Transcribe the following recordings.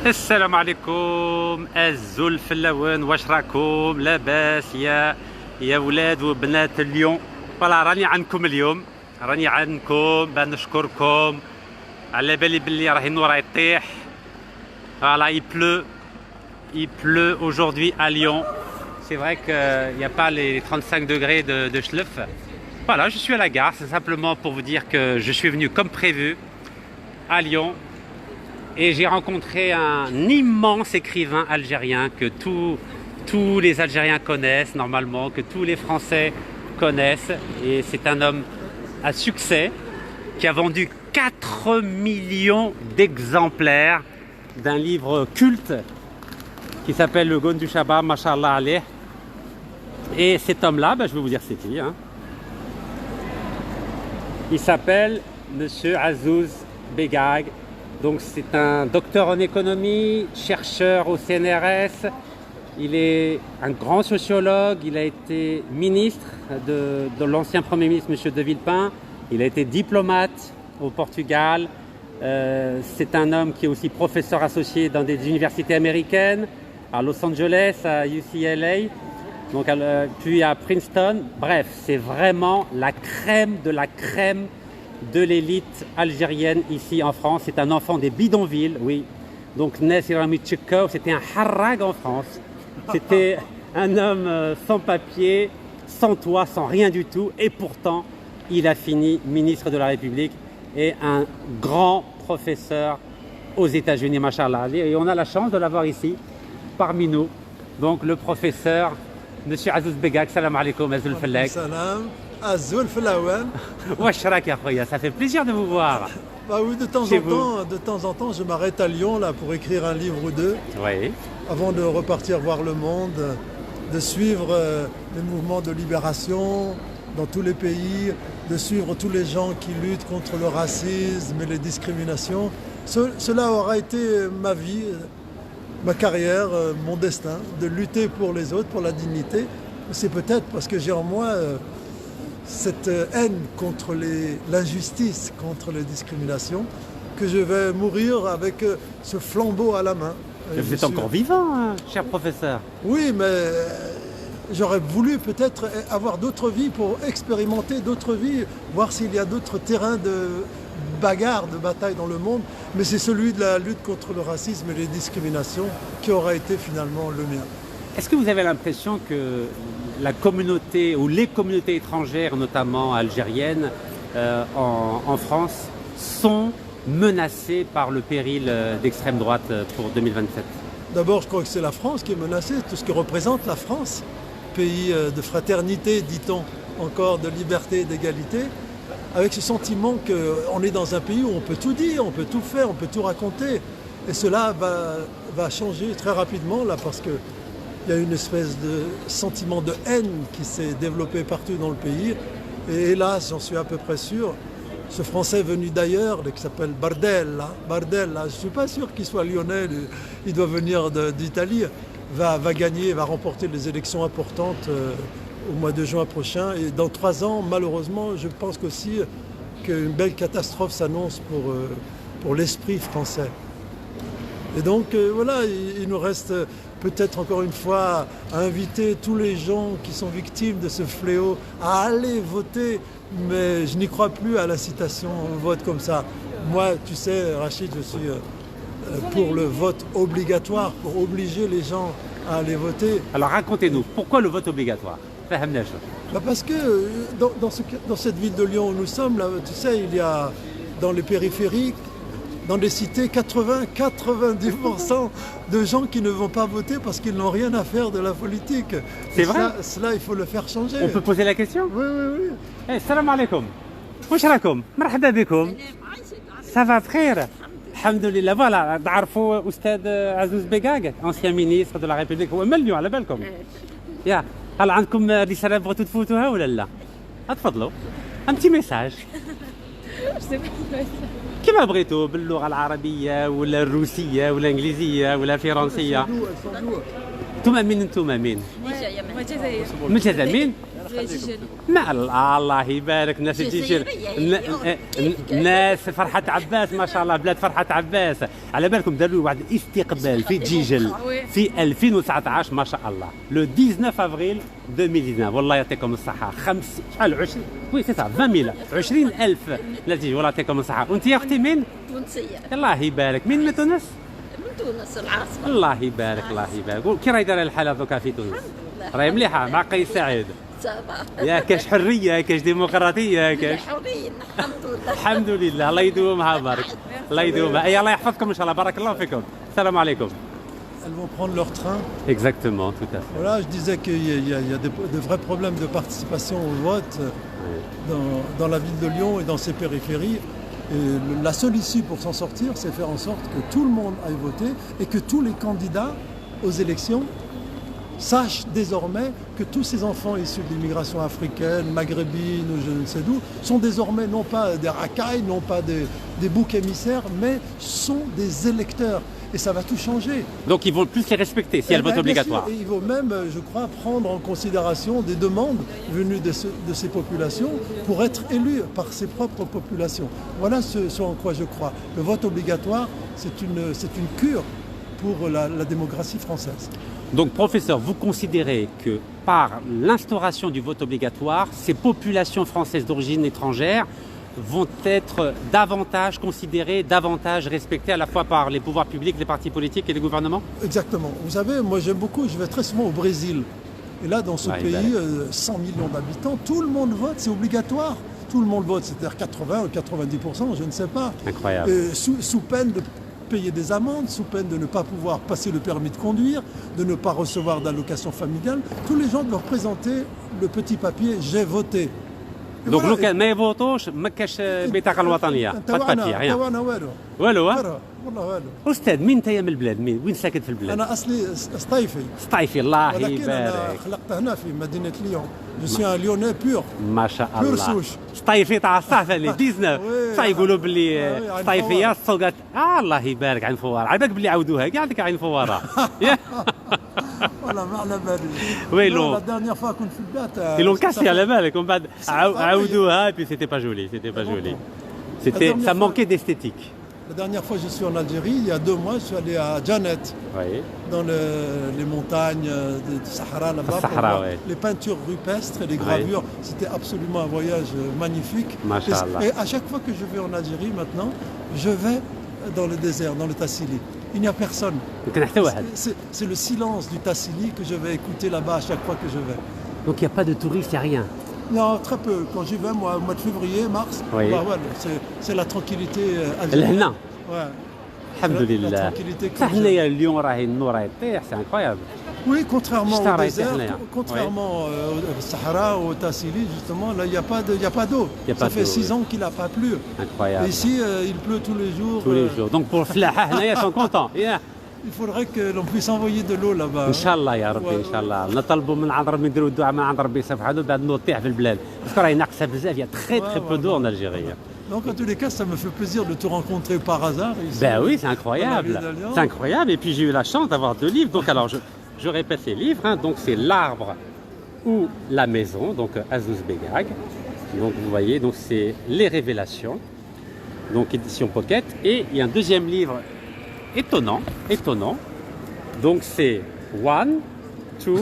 السلام عليكم الزول فلاون، واش راكم لاباس يا ولاد وبنات اليوم؟ فوالا راني عندكم اليوم، راني عندكم باش نشكركم. على بالي بلي راهي النور يطيح. فوالا il pleut aujourd'hui à Lyon. C'est vrai qu'il n'y a pas les 35 degrés de Schleff. Voilà, je suis à la gare, c'est simplement pour vous dire que je suis venu comme prévu à Lyon. Et j'ai rencontré un immense écrivain algérien que tous les Algériens connaissent normalement, que tous les Français connaissent. Et c'est un homme à succès qui a vendu 4 millions d'exemplaires d'un livre culte qui s'appelle Le Gaune du Shabbat, Mashallah Aleh. Et cet homme-là, je vais vous dire c'est qui. Il s'appelle Monsieur Azouz Begag. Donc c'est un docteur en économie, chercheur au CNRS. Il est un grand sociologue. Il a été ministre de l'ancien Premier ministre, M. De Villepin. Il a été diplomate au Portugal. C'est un homme qui est aussi professeur associé dans des universités américaines, à Los Angeles, à UCLA, donc puis à Princeton. Bref, c'est vraiment la crème de l'élite algérienne ici en France. C'est un enfant des bidonvilles, oui. Donc Nassir Mitchikov, c'était un harrag en France. C'était un homme sans papier, sans toit, sans rien du tout. Et pourtant, il a fini ministre de la République et un grand professeur aux États-Unis, machallah. Et on a la chance de l'avoir ici, parmi nous. Donc le professeur, Monsieur Azouz Begag. Salam alaikum, Azoul Fellek. Salam, Azoul Fellawan. Washrak ya khoya, ça fait plaisir de vous voir. Bah oui, de temps en temps, je m'arrête à Lyon là pour écrire un livre ou deux. Oui. Avant de repartir voir le monde, de suivre les mouvements de libération dans tous les pays, de suivre tous les gens qui luttent contre le racisme et les discriminations. Cela aura été ma vie, ma carrière, mon destin, de lutter pour les autres, pour la dignité. C'est peut-être parce que j'ai en moi cette haine contre l'injustice, contre les discriminations, que je vais mourir avec ce flambeau à la main. Vous êtes encore vivant, cher professeur. Oui, mais j'aurais voulu peut-être avoir d'autres vies pour expérimenter d'autres vies, voir s'il y a d'autres terrains de bagarre, de bataille dans le monde. Mais c'est celui de la lutte contre le racisme et les discriminations qui aura été finalement le mien. Est-ce que vous avez l'impression que la communauté ou les communautés étrangères, notamment algériennes, en France, sont menacées par le péril d'extrême droite pour 2027? D'abord, je crois que c'est la France qui est menacée, tout ce que représente la France, pays de fraternité, dit-on, encore de liberté et d'égalité, avec ce sentiment qu'on est dans un pays où on peut tout dire, on peut tout faire, on peut tout raconter. Et cela va changer très rapidement là parce que il y a une espèce de sentiment de haine qui s'est développé partout dans le pays. Et hélas, j'en suis à peu près sûr, ce Français venu d'ailleurs, qui s'appelle Bardella, je ne suis pas sûr qu'il soit lyonnais, il doit venir d'Italie, va gagner, va remporter les élections importantes au mois de juin prochain. Et dans 3 ans, malheureusement, je pense aussi qu'une belle catastrophe s'annonce pour l'esprit français. Et donc voilà, il nous reste peut-être encore une fois à inviter tous les gens qui sont victimes de ce fléau à aller voter, mais je n'y crois plus à la citation vote comme ça. Moi, tu sais, Rachid, je suis pour le vote obligatoire, pour obliger les gens à aller voter. Alors racontez-nous, pourquoi le vote obligatoire? Parce que dans cette ville de Lyon où nous sommes, là, tu sais, il y a dans les périphériques, dans les cités, 80-90% de gens qui ne vont pas voter parce qu'ils n'ont rien à faire de la politique. C'est vrai? Cela, il faut le faire changer. On peut poser la question? Oui. Hey, salam alaikum. Wash rakoum? Marhaba bikoum. Ça va frère? Alhamdulillah. Voilà, تعرفوا أستاذ عزوز بيغاغ, ancien ministre de la République. هو مليون على بالكم. يا هل عندكم رسالة بغيتوا تفوتوها ولا لا؟ اتفضلوا. Un petit message. كيما بغيتوا باللغة العربية ولا الروسية ولا الإنجليزية ولا الفرنسية. انتم مين؟ من الجزائر. من الجزائر مين؟ ما الله يبارك الناس الجزائرية الناس فرحة عباس ما شاء الله بلاد فرحة عباس على بالكم داروا واحد الاستقبال في جيجل في 2019 ما شاء الله لو 19 افريل 2019 والله يعطيكم الصحة شحال 20 وي سي سا 20,000 نتيجة والله يعطيكم الصحة وانت يا اختي من؟ تونسية الله يبارك من تونس؟ من تونس العاصمة الله يبارك الله يبارك كي راهي دايره الحالة دوكا في تونس؟ راهي مليحة مع قيس سعيد يا كاش حريه كاش ديمقراطيه كاش حريين الحمد لله الحمد لله الله يدومها بارك الله يدومها اي الله يحفظكم ان شاء الله بارك الله فيكم السلام عليكم. Elles vont prendre leur train. Exactement, tout à fait. Voilà, je disais qu'il y a de vrais problèmes de participation au vote dans la ville de Lyon et dans ses périphéries. Et la seule issue pour s'en sortir, c'est faire en sorte que tout le monde aille voter et que tous les candidats aux élections sachent désormais que tous ces enfants issus de l'immigration africaine, maghrébine ou je ne sais d'où, sont désormais non pas des racailles, non pas des boucs émissaires, mais sont des électeurs. Et ça va tout changer. Donc ils vont plus les respecter si il y a le vote obligatoire. Et ils vont même, je crois, prendre en considération des demandes venues de ces populations pour être élus par ses propres populations. Voilà ce en quoi je crois. Le vote obligatoire, c'est une cure pour la démocratie française. Donc, professeur, vous considérez que par l'instauration du vote obligatoire, ces populations françaises d'origine étrangère vont être davantage considérées, davantage respectées à la fois par les pouvoirs publics, les partis politiques et les gouvernements? Exactement. Vous savez, moi j'aime beaucoup, je vais très souvent au Brésil. Et là, dans ce pays, 100 millions d'habitants, tout le monde vote, c'est obligatoire. Tout le monde vote, c'est-à-dire 80 ou 90%, je ne sais pas. Incroyable. Sous peine de payer des amendes, sous peine de ne pas pouvoir passer le permis de conduire, de ne pas recevoir d'allocation familiale. Tous les gens doivent présenter le petit papier « J'ai voté ». Donc لو كان ما يفوتوش ما كاش البطاقه الوطنيه با بابي ريان والو والله والو. استاذ مين انت من البلاد وين ساكن في البلاد؟ انا اصلي سطيفي. سطيفي الله يبارك. ولكن انا خلقت هنا في مدينه ليون. جو سي ان ليوني بور. ما شاء الله. بور سوش. سطيفي تاع الصحفه اللي 19 صاي يقولوا باللي سطيفيه السوقات الله يبارك عين فواره على بالك باللي عاودوها كاع ديك عين فواره. والله ما على بالي. ويلو لا ديرنيير فوا كنت في البلاد. ils l'ont cassé على بالك ومن بعد عاودوها et puis c'était pas joli, c'était pas joli. C'était ça manquait d'esthétique. La dernière fois, je suis en Algérie, il y a 2 mois, je suis allé à Djanet, dans les montagnes du Sahara, là-bas, pour voir les peintures rupestres et les gravures. C'était absolument un voyage magnifique. Et à chaque fois que je vais en Algérie maintenant, je vais dans le désert, dans le Tassili. Il n'y a personne. C'est le silence du Tassili que je vais écouter là-bas à chaque fois que je vais. Donc il n'y a pas de touristes, il n'y a rien? Non, très peu. Quand j'y vais, moi, au mois de février, mars, bah ouais, c'est la tranquillité algérienne. Ouais. Alhamdulillah. La tranquillité que c'est incroyable. Oui, contrairement au désert, contrairement au Sahara, au Tassili, justement, là, il n'y a pas d'eau. Ça fait 6 ans qu'il n'a pas plu. Incroyable. Et ici, il pleut tous les jours. Tous les jours. Donc pour Flaha, ils sont contents. Il faudrait que l'on puisse envoyer de l'eau là-bas. Inch'Allah يا ربي ان شاء الله نطلبوا من عند ربي نديروا الدعاء من عند ربي سبحانه بعد نطيح في البلاد باسكو راهي ناقصه بزاف il y a très peu d'eau en Algérie. Donc en tous les cas ça me fait plaisir de te rencontrer par hasard ici. Ben oui, c'est incroyable. C'est incroyable et puis j'ai eu la chance d'avoir 2 livres donc alors je répète ces livres hein. Donc c'est L'arbre ou la maison donc Azouz Begag. Donc vous voyez donc c'est Les Révélations donc édition Pocket et il y a un deuxième livre étonnant. Donc c'est 1, 2,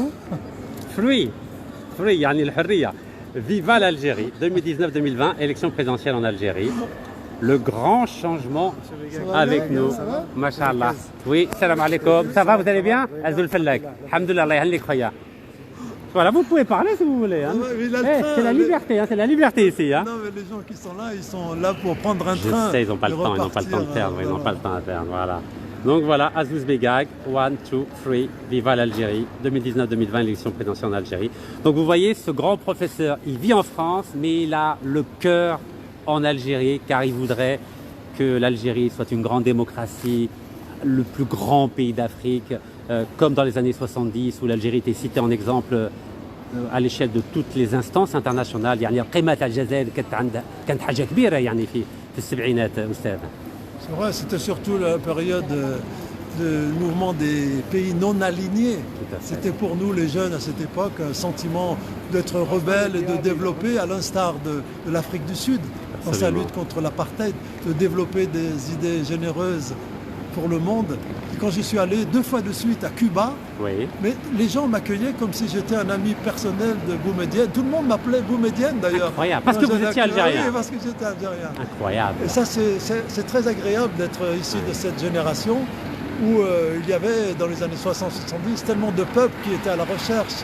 3. يعني الحرية. Viva l'Algérie 2019-2020, élection présidentielle en Algérie. Le grand changement avec nous. Masha'Allah. Oui, salam alaikum. Ça va, vous allez bien? Azoul Fellak. Alhamdulillah, Allah yahlik khoya. Voilà, vous pouvez parler si vous voulez. Hein. C'est la liberté, hein, c'est la liberté ici. Hein. Non, mais les gens qui sont là, ils sont là pour prendre un train. Je sais, ils n'ont pas le temps, de perdre, ils n'ont pas le temps à perdre, voilà. Donc voilà, Azouz Begag, 1, 2, 3, Viva l'Algérie, 2019-2020, élection présidentielle en Algérie. Donc vous voyez, ce grand professeur, il vit en France, mais il a le cœur en Algérie, car il voudrait que l'Algérie soit une grande démocratie, le plus grand pays d'Afrique, comme dans les années 70, où l'Algérie était citée en exemple à l'échelle de toutes les instances internationales. يعني قيمة الجزائر كانت حاجة كبيرة يعني في السبعينات أستاذ. C'est vrai, c'était surtout la période le mouvement des pays non alignés. Tout à fait. C'était pour nous, les jeunes, à cette époque, un sentiment d'être rebelle et de développer, à l'instar de l'Afrique du Sud, dans sa Absolument. lutte contre l'apartheid, de développer des idées généreuses pour le monde. Et quand je suis allé 2 fois de suite à Cuba, Oui. mais les gens m'accueillaient comme si j'étais un ami personnel de Boumedienne. Tout le monde m'appelait Boumedienne d'ailleurs. Incroyable, parce Quand que vous j'allais à étiez Cuba, algérien. Oui, parce que j'étais algérien. Incroyable. Et ça, c'est très agréable d'être issu de cette génération où il y avait, dans les années 60-70, tellement de peuples qui étaient à la recherche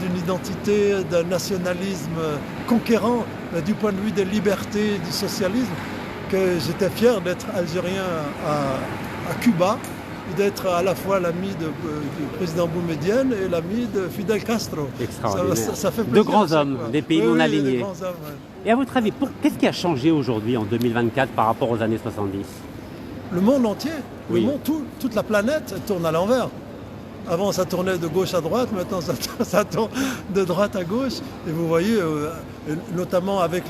d'une identité, d'un nationalisme conquérant du point de vue des libertés, du socialisme, que j'étais fier d'être algérien à Cuba et d'être à la fois l'ami du président Boumedienne et l'ami de Fidel Castro. Extraordinaire. Ça fait De plaisir grands à chaque hommes, fois. des pays Oui, non oui, des alignés. grands hommes, ouais. Et à votre avis, qu'est-ce qui a changé aujourd'hui en 2024 par rapport aux années 70? Le monde entier, Oui. le monde, toute la planète elle tourne à l'envers. Avant, ça tournait de gauche à droite, maintenant, ça tourne de droite à gauche. Et vous voyez, notamment avec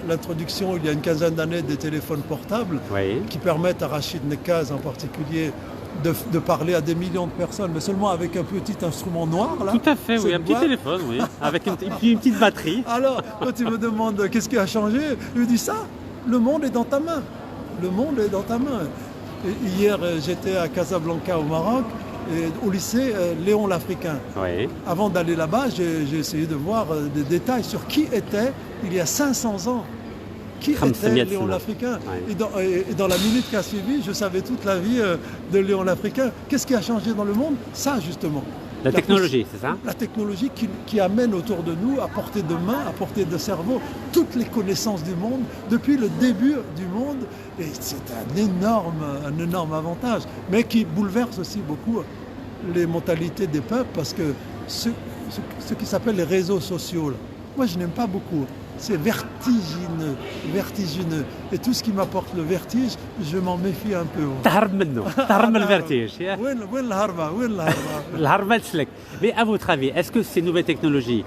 l'introduction, il y a une quinzaine d'années, des téléphones portables Oui. qui permettent à Rachid Nekaz en particulier de parler à des millions de personnes, mais seulement avec un petit instrument noir. Là. Tout à fait, oui, Cette un petit boîte. téléphone, oui, avec une petite batterie. Alors, quand tu me demandes qu'est-ce qui a changé, je lui dis ça, le monde est dans ta main. Le monde est dans ta main. Et hier, j'étais à Casablanca au Maroc, et au lycée Léon l'Africain. Oui. Avant d'aller là-bas, j'ai essayé de voir des détails sur qui était, il y a 500 ans, qui Khamsa était Miat Léon Sana. l'Africain. Ouais. Et dans la minute qui a suivi, je savais toute la vie de Léon l'Africain. Qu'est-ce qui a changé dans le monde? Ça, justement. La technologie, c'est ça? La technologie qui amène autour de nous, à portée de main, à portée de cerveau, toutes les connaissances du monde, depuis le début du monde. Et c'est un énorme avantage, mais qui bouleverse aussi beaucoup les mentalités des peuples, parce que ce qui s'appelle les réseaux sociaux, là, moi je n'aime pas beaucoup. C'est vertigineux. Et tout ce qui m'apporte le vertige, je m'en méfie un peu. تهرب منه تهرب من الفيرتيج يا وين الهربة؟ وين الهربة؟ الهربة تسلك. Mais à votre avis, est-ce que ces nouvelles technologies,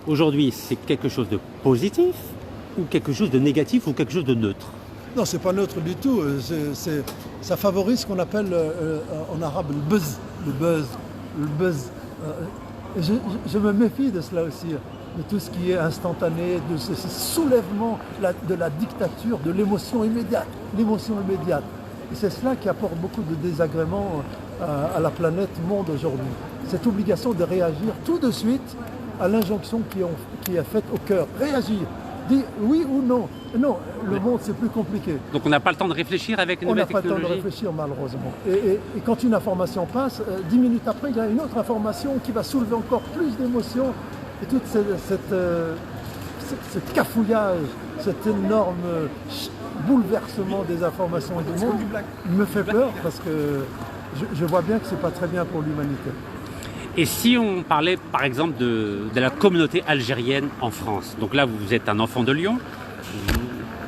aujourd'hui, c'est quelque chose de positif ou quelque chose de négatif ou quelque chose de neutre? Non, c'est pas neutre du tout. Ça favorise ce qu'on appelle en arabe le buzz. Le buzz. Et je me méfie de cela aussi, de tout ce qui est instantané, de ce soulèvement de la dictature, de l'émotion immédiate. Et c'est cela qui apporte beaucoup de désagréments à la planète monde aujourd'hui. Cette obligation de réagir tout de suite à l'injonction qui est faite au cœur. Réagir. Dis oui ou non. Non, le monde c'est plus compliqué. Donc on n'a pas le temps de réfléchir avec une On n'a nouvelle pas le temps de technologie? réfléchir malheureusement. Et quand une information passe, 10 minutes après, il y a une autre information qui va soulever encore plus d'émotions. Et tout ce cafouillage, cet énorme bouleversement des informations et du monde me fait peur parce que je vois bien que c'est pas très bien pour l'humanité. Et si on parlait par exemple de la communauté algérienne en France? Donc là, vous êtes un enfant de Lyon.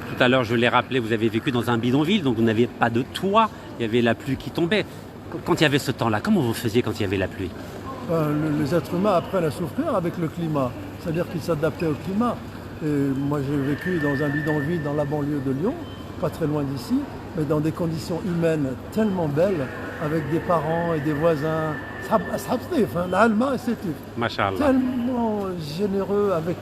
Tout à l'heure, je l'ai rappelé, vous avez vécu dans un bidonville, donc vous n'aviez pas de toit, il y avait la pluie qui tombait. Quand il y avait ce temps-là, comment vous faisiez quand il y avait la pluie? Les êtres humains apprennent à souffrir avec le climat, c'est-à-dire qu'ils s'adaptaient au climat. Et moi, j'ai vécu dans un bidonville dans la banlieue de Lyon, pas très loin d'ici, mais dans des conditions humaines tellement belles, avec des parents et des voisins, Machallah. tellement généreux, avec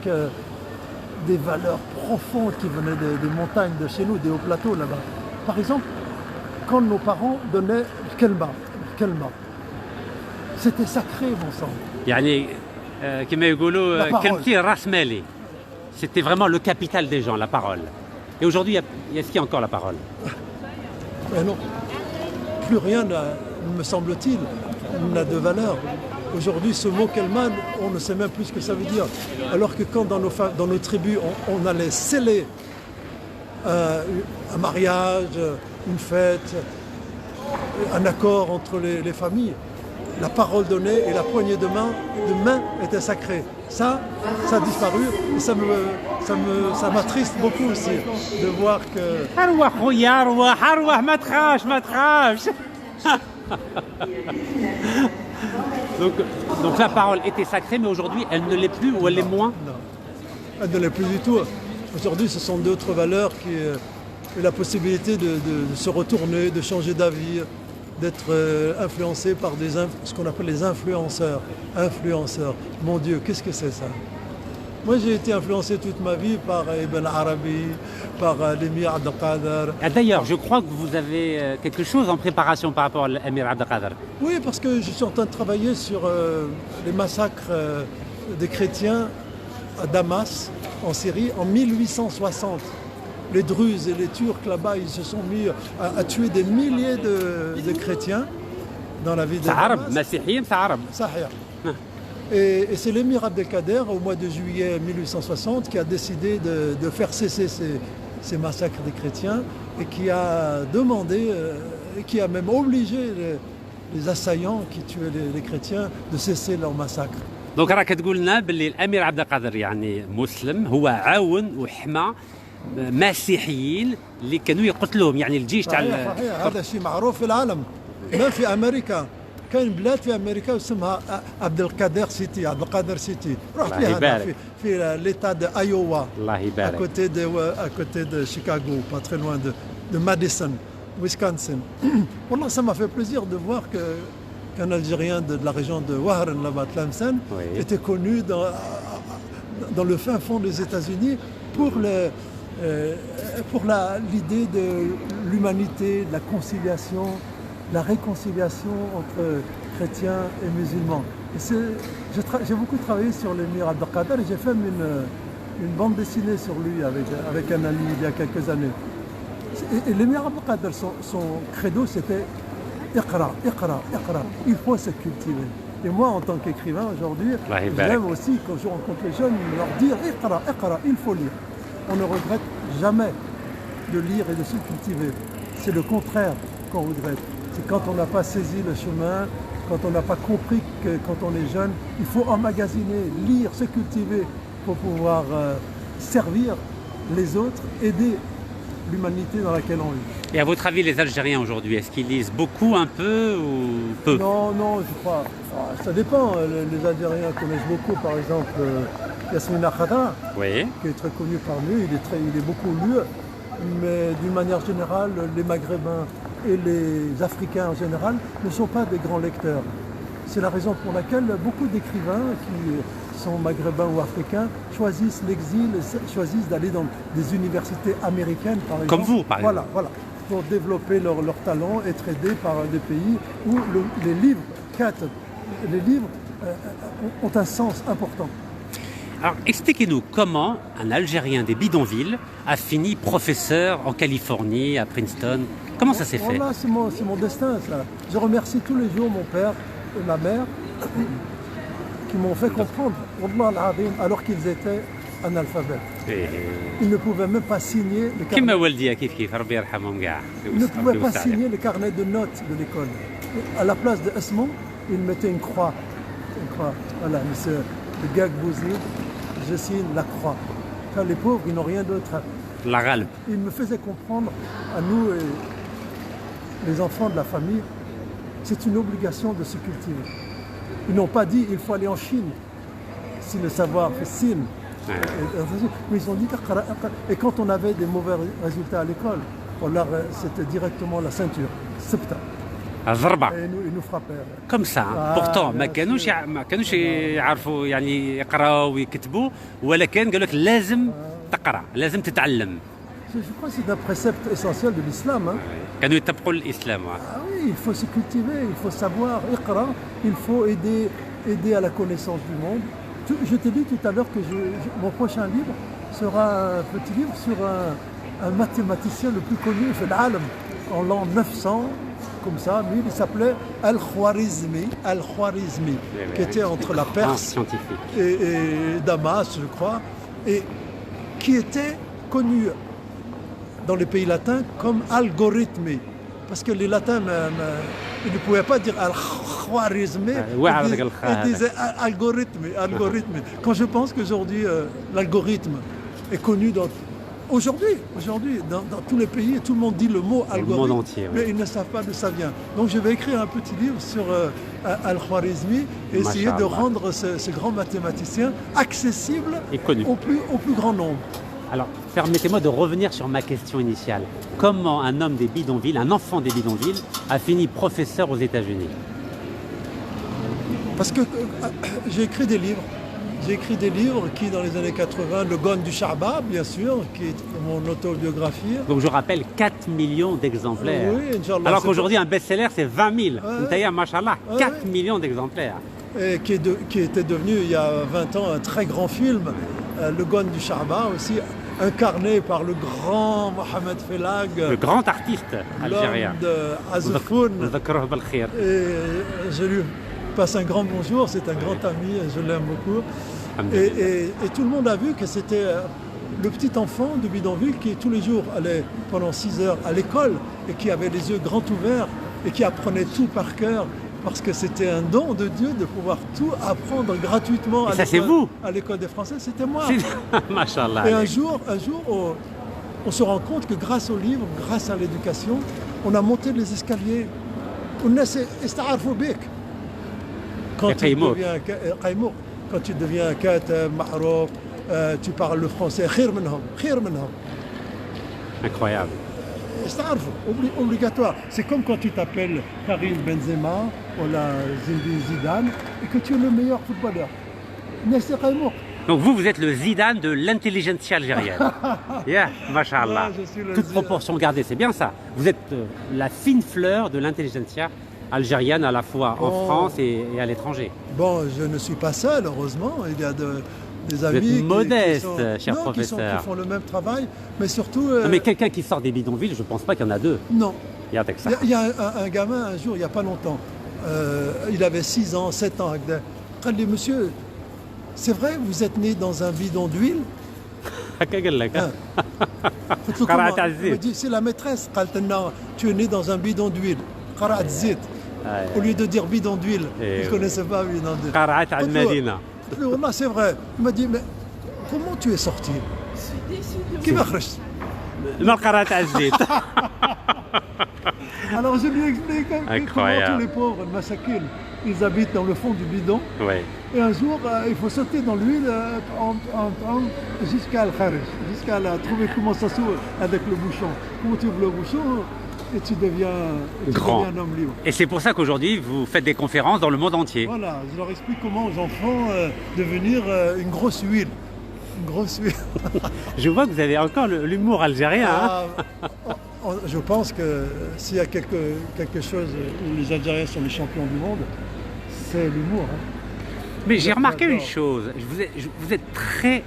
des valeurs profondes qui venaient des montagnes de chez nous, des hauts plateaux là-bas. Par exemple, quand nos parents donnaient kelma, c'était sacré, mon sang. يعني كما يقولوا La parole. كلمتي راس مالي. C'était vraiment le capital des gens, la parole. Et aujourd'hui, est-ce qu'il y a encore la parole? Mais non, plus rien, me semble-t-il, n'a de valeur. Aujourd'hui, ce mot kelman, on ne sait même plus ce que ça veut dire. Alors que quand dans nos tribus, on allait sceller un mariage, une fête, un accord entre les familles, la parole donnée et la poignée de main étaient sacrées. Ça a disparu et ça m'attriste beaucoup aussi de voir que... أروح خويا أروح ما تخافش. Donc la parole était sacrée, mais aujourd'hui elle ne l'est plus ou elle l'est moins. Non, elle ne l'est plus du tout. Aujourd'hui, ce sont d'autres valeurs qui la possibilité de se retourner, de changer d'avis, d'être influencé par ce qu'on appelle les influenceurs. Influenceurs. Mon Dieu, qu'est-ce que c'est ça? Moi, j'ai été influencé toute ma vie par Ibn Arabi, par l'émir Abdelkader. Ah, d'ailleurs, je crois que vous avez quelque chose en préparation par rapport à l'émir Abdelkader. Oui, parce que je suis en train de travailler sur les massacres des chrétiens à Damas, en Syrie, en 1860. Les Druzes et les Turcs là-bas, ils se sont mis à tuer des milliers de chrétiens dans la ville de Damas. Sahih. Et c'est l'émir Abdelkader, au mois de juillet 1860, qui a décidé de faire cesser ces massacres des chrétiens et qui a demandé, et qui a même obligé les assaillants qui tuaient les chrétiens de cesser leur massacre. دونك راك تقول لنا باللي الامير عبد القادر يعني مسلم هو عاون وحمى مسيحيين اللي كانوا يقتلوهم يعني الجيش تاع صحيح هذا شيء معروف في العالم ما في امريكا كاين بلاد في امريكا اسمها عبد القادر سيتي عبد القادر سيتي رحت لها في ليتا دو ايوا الله يبارك à côté de Chicago pas très loin de Madison Wisconsin. Wallah, ça m'a fait plaisir de voir qu'un Algérien de la région de Wahran, là-bas, Tlemcen, était connu dans le fin fond des États-Unis pour l'idée de l'humanité, de la conciliation, la réconciliation entre chrétiens et musulmans. J'ai beaucoup travaillé sur l'émir Abdelkader et j'ai fait une bande dessinée sur lui avec un ami il y a quelques années. Et l'émir Abdelkader, son credo, c'était Iqra, Iqra, Iqra. Il faut se cultiver. Et moi, en tant qu'écrivain aujourd'hui, j'aime aussi, quand je rencontre les jeunes, leur dire Iqra, Iqra, il faut lire. On ne regrette jamais de lire et de se cultiver. C'est le contraire qu'on regrette. C'est quand on n'a pas saisi le chemin, quand on n'a pas compris que quand on est jeune, il faut emmagasiner, lire, se cultiver pour pouvoir servir les autres, aider l'humanité dans laquelle on vit. Et à votre avis, les Algériens aujourd'hui, est-ce qu'ils lisent beaucoup, un peu ou peu? Non, je crois. Ça dépend. Les Algériens connaissent beaucoup, par exemple, Yasmina Khadra, qui est très connu parmi eux. Il est beaucoup lu. Mais d'une manière générale, les Maghrébins et les Africains en général ne sont pas des grands lecteurs. C'est la raison pour laquelle beaucoup d'écrivains qui sont maghrébins ou africains choisissent l'exil, choisissent d'aller dans des universités américaines, par exemple. Comme vous, par exemple. Voilà, pour développer leur talent, être aidés par des pays où les livres ont un sens important. Alors, expliquez-nous comment un Algérien des bidonvilles a fini professeur en Californie, à Princeton. Comment ça s'est fait? Voilà, c'est mon destin, ça. Je remercie tous les jours mon père et ma mère qui m'ont fait comprendre, alors qu'ils étaient analphabètes. Ils ne pouvaient même pas signer le carnet. Ils ne pouvaient pas signer le carnet de notes de l'école. À la place de Esmond, ils mettaient une croix. Voilà, monsieur le gag Bouzid, je signe la croix. Car les pauvres, ils n'ont rien d'autre. Ils me faisaient comprendre, à nous, les enfants de la famille, c'est une obligation de se cultiver. Ils n'ont pas dit il faut aller en Chine, si le savoir fait signe. Mais ils ont dit et quand on avait des mauvais résultats à l'école, c'était directement la ceinture, septa. Et nous frappaient. Comme ça. Pourtant ما كانوش يعرفوا يعني يقراوا ويكتبوا ولكن قالوا لك لازم تقرا لازم تتعلم. Je crois que c'est un précepte essentiel de l'islam. كانوا يتبعوا الإسلام. Ah oui, il faut se cultiver, il faut savoir, iqra, il faut aider à la connaissance du monde. Je t'ai dit tout à l'heure que mon prochain livre sera un petit livre sur un mathématicien le plus connu en l'an 900, comme ça, lui, il s'appelait Al-Khwarizmi, qui était entre la Perse et Damas, je crois, et qui était connu dans les pays latins comme algorithme. Parce que les latins, ils ne pouvaient pas dire al-Khwarizmi, ils disaient algorithme. Quand je pense qu'aujourd'hui, l'algorithme est connu aujourd'hui, dans tous les pays, tout le monde dit le mot algorithme, le monde entier, mais ils ne savent pas d'où ça vient. Donc je vais écrire un petit livre sur al-Khwarizmi et essayer de rendre ce grand mathématicien accessible au plus grand nombre. Alors, permettez-moi de revenir sur ma question initiale. Comment un homme des bidonvilles, un enfant des bidonvilles, a fini professeur aux États-Unis? Parce que j'ai écrit des livres. J'ai écrit des livres qui, dans les années 80, Le Gone du Charbab, bien sûr, qui est mon autobiographie. Donc je rappelle 4 millions d'exemplaires. Oui, Inch'Allah. Alors qu'aujourd'hui, un best-seller, c'est 20 000. Ouais. Machallah, 4 millions d'exemplaires. Et qui était devenu, il y a 20 ans, un très grand film. Le Gone du Charbab aussi, incarné par le grand Mohamed Fellag. Le grand artiste algérien. L'homme de Azofoun. Et je lui passe un grand bonjour, c'est un grand ami, je l'aime beaucoup. Et tout le monde a vu que c'était le petit enfant de bidonville qui tous les jours allait pendant 6 heures à l'école et qui avait les yeux grands ouverts et qui apprenait tout par cœur parce que c'était un don de Dieu de pouvoir tout apprendre gratuitement à l'école des Français. C'était moi. Machallah. Et un jour on se rend compte que grâce au livre, grâce à l'éducation, on a monté les escaliers. Quand tu deviens katab, ma'rouf, tu parles le français, khir minhum. Incroyable. Obligatoire. C'est comme quand tu t'appelles Karim Benzema ou la Zidane et que tu es le meilleur footballeur. Donc vous êtes le Zidane de l'intelligentsia algérienne. Yeah, machallah. Ouais, toute proportion gardée, c'est bien ça. Vous êtes la fine fleur de l'intelligentsia algérienne à la fois en France et à l'étranger. Bon, je ne suis pas seul, heureusement. Il y a des amis vous êtes modeste, cher qui professeur. Qui font le même travail, mais surtout... Non, mais quelqu'un qui sort des bidonvilles, je ne pense pas qu'il y en a deux. Non. Il y a un gamin, un jour, il n'y a pas longtemps, il avait 6 ans, 7 ans. Il dit, monsieur, c'est vrai, vous êtes né dans un bidon d'huile? C'est la maîtresse. Tu es né dans un bidon d'huile. Au lieu de dire bidon d'huile, il ne connaissait pas bidon d'huile. C'est vrai. Il m'a dit, mais comment tu es sorti? Qui m'a chrêché? Alors je lui explique comment tous les pauvres, Massakin, ils habitent dans le fond du bidon. Ouais. Et un jour, il faut sauter dans l'huile jusqu'à trouver comment ça s'ouvre avec le bouchon. Comment tu ouvres le bouchon et tu deviens un homme libre. Et c'est pour ça qu'aujourd'hui, vous faites des conférences dans le monde entier. Voilà, je leur explique comment aux enfants devenir une grosse huile. Une grosse huile. Je vois que vous avez encore l'humour algérien. Je pense que s'il y a quelque chose où les Algériens sont les champions du monde, c'est l'humour. Mais j'ai remarqué une chose, vous êtes très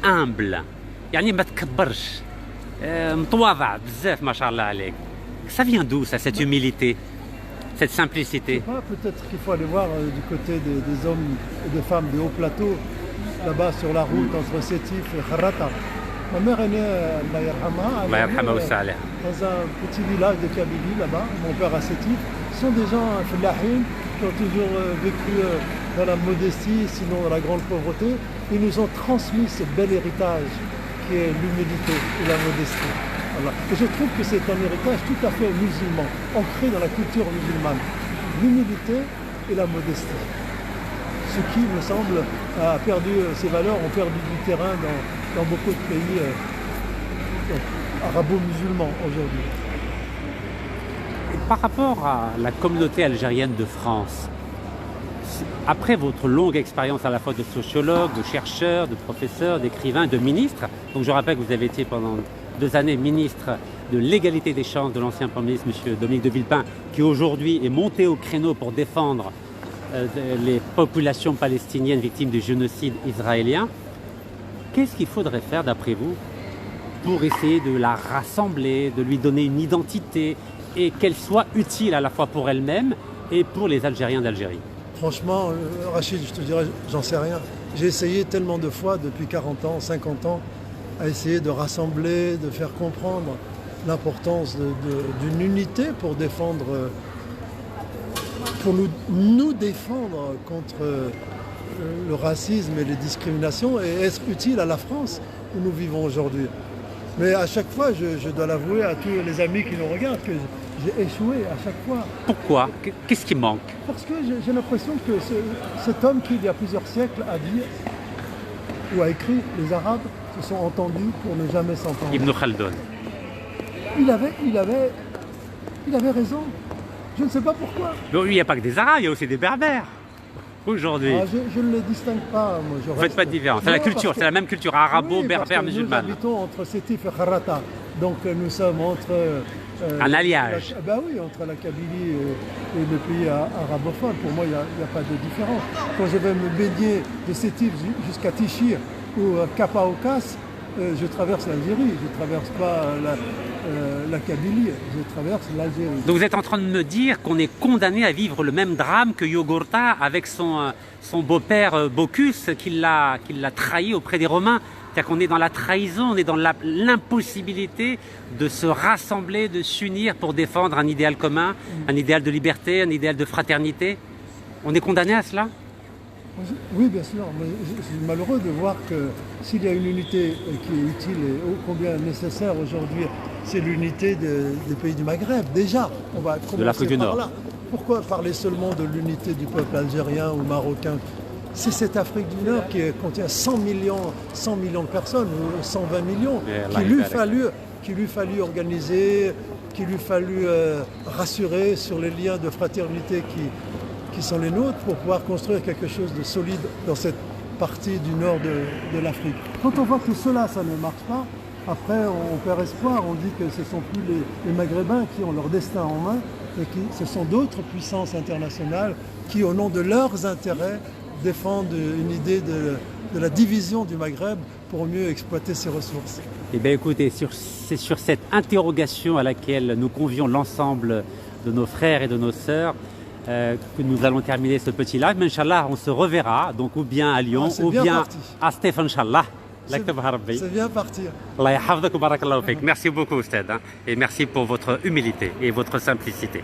humble. يعني ما تكبرش. متواضع بزاف ما شاء الله عليك. Ça vient d'où ça, cette humilité, cette simplicité? Je sais pas, peut-être qu'il faut aller voir du côté des hommes et des femmes des hauts plateaux, là-bas sur la route entre Sétif et Kharrata. Ma mère est née dans un petit village de Kabylie, là-bas, mon père à Sétif. Ce sont des gens fellahines qui ont toujours vécu dans la modestie, sinon dans la grande pauvreté. Ils nous ont transmis ce bel héritage qui est l'humilité et la modestie. Voilà. Et je trouve que c'est un héritage tout à fait musulman, ancré dans la culture musulmane. L'humilité et la modestie. Ce qui, me semble, a perdu ses valeurs, ont perdu du terrain dans beaucoup de pays arabo-musulmans aujourd'hui. Par rapport à la communauté algérienne de France, après votre longue expérience à la fois de sociologue, de chercheur, de professeur, d'écrivain, de ministre, donc je rappelle que vous avez été pendant 2 années ministre de l'égalité des chances de l'ancien Premier ministre, M. Dominique de Villepin, qui aujourd'hui est monté au créneau pour défendre les populations palestiniennes victimes du génocide israélien. Qu'est-ce qu'il faudrait faire, d'après vous, pour essayer de la rassembler, de lui donner une identité et qu'elle soit utile à la fois pour elle-même et pour les Algériens d'Algérie? Franchement, Rachid, je te dirais, j'en sais rien. J'ai essayé tellement de fois depuis 40 ans, 50 ans, à essayer de rassembler, de faire comprendre l'importance d'une unité pour défendre, pour nous défendre contre le racisme et les discriminations et être utile à la France où nous vivons aujourd'hui. Mais à chaque fois, je dois l'avouer à tous les amis qui nous regardent que j'ai échoué à chaque fois. Pourquoi? Qu'est-ce qui manque? Parce que j'ai l'impression que cet homme qui, il y a plusieurs siècles, a dit ou a écrit, les Arabes, se sont entendus pour ne jamais s'entendre. Ibn Khaldun. Il avait raison. Je ne sais pas pourquoi. Mais il n'y a pas que des Arabes, il y a aussi des Berbères aujourd'hui. Ah, je ne les distingue pas. Moi, Vous ne faites pas de différence. C'est la culture, c'est la même culture arabo-berbère musulmane. Nous habitons entre Sétif et Kharata. Donc nous sommes entre... un alliage. Oui, entre la Kabylie et le pays arabophone. Pour moi, il n'y a pas de différence. Quand je vais me baigner de Sétif jusqu'à Tichir ou Kapa Okas, je traverse l'Algérie. Je ne traverse pas la Kabylie, je traverse l'Algérie. Donc vous êtes en train de me dire qu'on est condamné à vivre le même drame que Yogurta avec son beau-père Bocchus qui l'a trahi auprès des Romains. C'est-à-dire qu'on est dans la trahison, on est dans l'impossibilité de se rassembler, de s'unir pour défendre un idéal commun, un idéal de liberté, un idéal de fraternité. On est condamné à cela? Oui, bien sûr, mais je suis malheureux de voir que s'il y a une unité qui est utile et ô combien nécessaire aujourd'hui, c'est l'unité des pays du Maghreb. Déjà, on va commencer par là. Pourquoi parler seulement de l'unité du peuple algérien ou marocain? C'est cette Afrique du Nord qui contient 100 millions de personnes, ou 120 millions, qu'il lui fallut organiser, qu'il lui fallut rassurer sur les liens de fraternité qui sont les nôtres pour pouvoir construire quelque chose de solide dans cette partie du nord de l'Afrique. Quand on voit que cela, ça ne marche pas, après on perd espoir, on dit que ce ne sont plus les Maghrébins qui ont leur destin en main, mais ce sont d'autres puissances internationales qui, au nom de leurs intérêts, défendent une idée de la division du Maghreb pour mieux exploiter ses ressources. Eh bien écoutez, c'est sur cette interrogation à laquelle nous convions l'ensemble de nos frères et de nos sœurs que nous allons terminer ce petit live. Mais Inch'Allah, on se reverra, donc ou bien à Lyon, ou bien à Stéphane, Inch'Allah. C'est bien parti. Allah yahfadhak wa barakallahu fik. Merci beaucoup, Oustad, et merci pour votre humilité et votre simplicité.